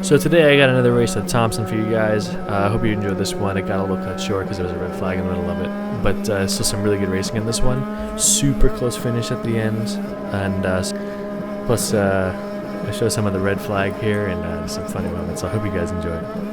So today I got another race at Thompson for you guys. I hope you enjoyed this one. It got a little cut short because there was a red flag in the middle of it. But still some really good racing in this one. Super close finish at the end. And plus I show some of the red flag here and some funny moments. So I hope you guys enjoy it.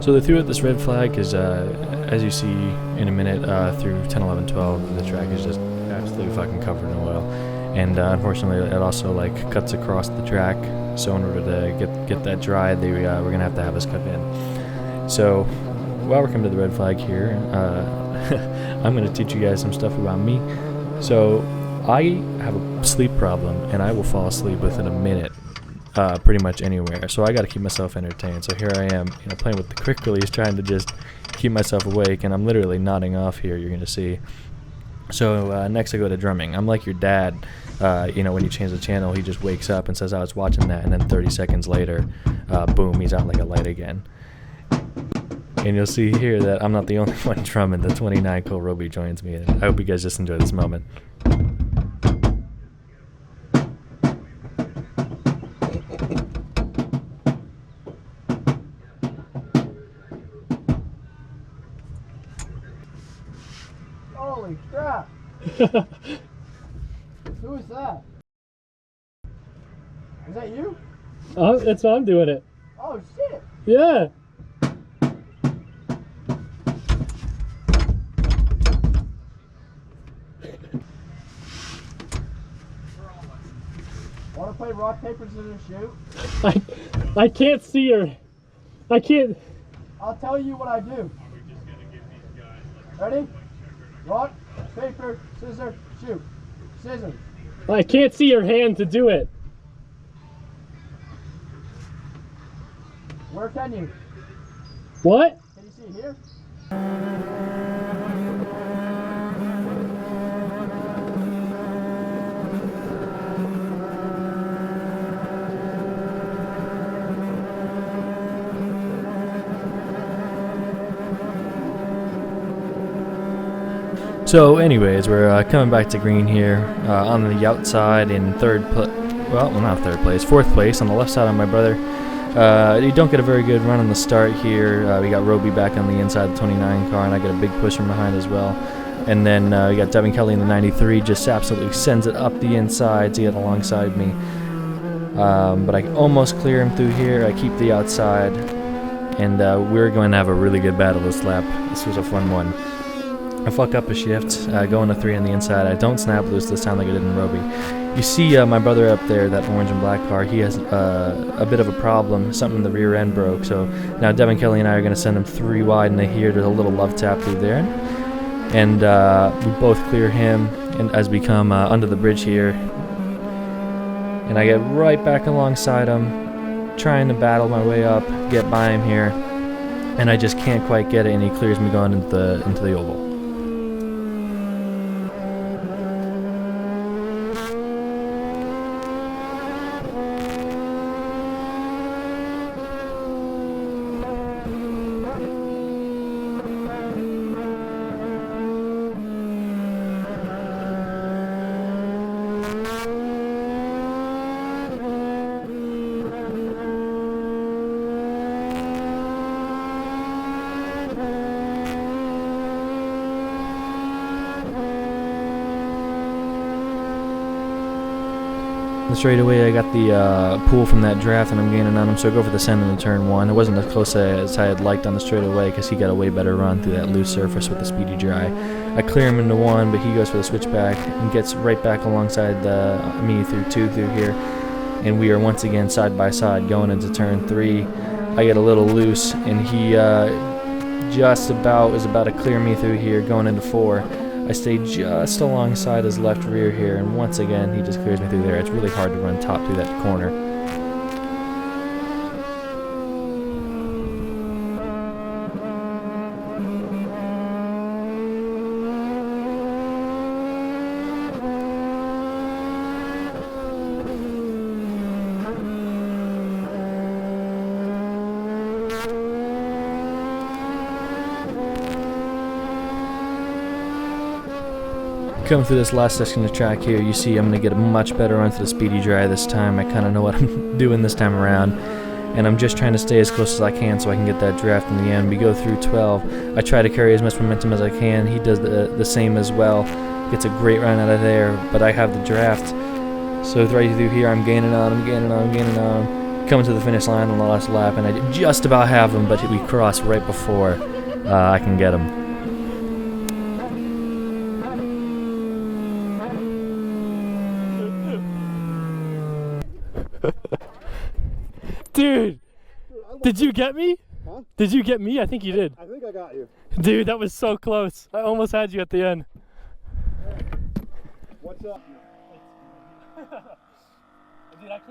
So they threw out this red flag because, as you see in a minute, through 10, 11, 12, the track is just absolutely fucking covered in oil. And unfortunately, it also like cuts across the track. So in order to get that dry, we're gonna have to have us cut in. So while we're coming to the red flag here, I'm gonna teach you guys some stuff about me. So I have a sleep problem, and I will fall asleep within a minute. Pretty much anywhere, so I got to keep myself entertained. So here I am, playing with the quick release, trying to just keep myself awake, and I'm literally nodding off here. You're gonna see. So next I go to drumming. I'm like your dad. When you change the channel, he just wakes up and says, "I was watching that," and then 30 seconds later, boom, he's out like a light again. And you'll see here that I'm not the only one drumming. The 29 Cole Roby joins me. I hope you guys just enjoy this moment. Holy crap! Who is that? Is that you? Oh, that's why I'm doing it. Oh shit! Yeah. Want to play rock, paper, scissors, shoot? I can't see her. I can't. I'll tell you what I do. Ready? Rock, paper, scissors, shoot. Scissors. I can't see her hand to do it. Where can you? What? Can you see here? So anyways, we're coming back to green here, on the outside in fourth place on the left side of my brother. You don't get a very good run on the start here. We got Roby back on the inside of the 29 car, and I got a big push from behind as well. And then we got Devin Kelly in the 93, just absolutely sends it up the inside to get alongside me. But I almost clear him through here. I keep the outside, and we're going to have a really good battle this lap. This was a fun one. I fuck up a shift, going to 3 on the inside. I don't snap loose this time like I did in Roby. You see my brother up there, that orange and black car, he has a bit of a problem. Something in the rear end broke. So now Devin Kelly and I are going to send him 3 wide, and here there's a little love tap through there. And we both clear him and as we come under the bridge here. And I get right back alongside him, trying to battle my way up, get by him here. And I just can't quite get it, and he clears me going into the oval. The straightaway, I got the pull from that draft, and I'm gaining on him, so I go for the send in the turn 1. It wasn't as close as I had liked on the straightaway because he got a way better run through that loose surface with the speedy dry. I clear him into 1, but he goes for the switchback and gets right back alongside me through 2 through here, and we are once again side by side going into turn 3. I get a little loose, and he just about is about to clear me through here going into 4. I stay just alongside his left rear here, and once again he just clears me through there. It's really hard to run top through that corner. Coming through this last section of the track here, you see I'm going to get a much better run to the speedy dry this time. I kind of know what I'm doing this time around, and I'm just trying to stay as close as I can so I can get that draft in the end. We go through 12. I try to carry as much momentum as I can. He does the same as well. Gets a great run out of there, but I have the draft. So right through here, I'm gaining on him. Coming to the finish line on the last lap, and I just about have him, but we cross right before I can get him. Dude, did you get me? Huh? Did you get me? I think you did. I think I got you. Dude, that was so close. I almost had you at the end. What's up? Dude, I can't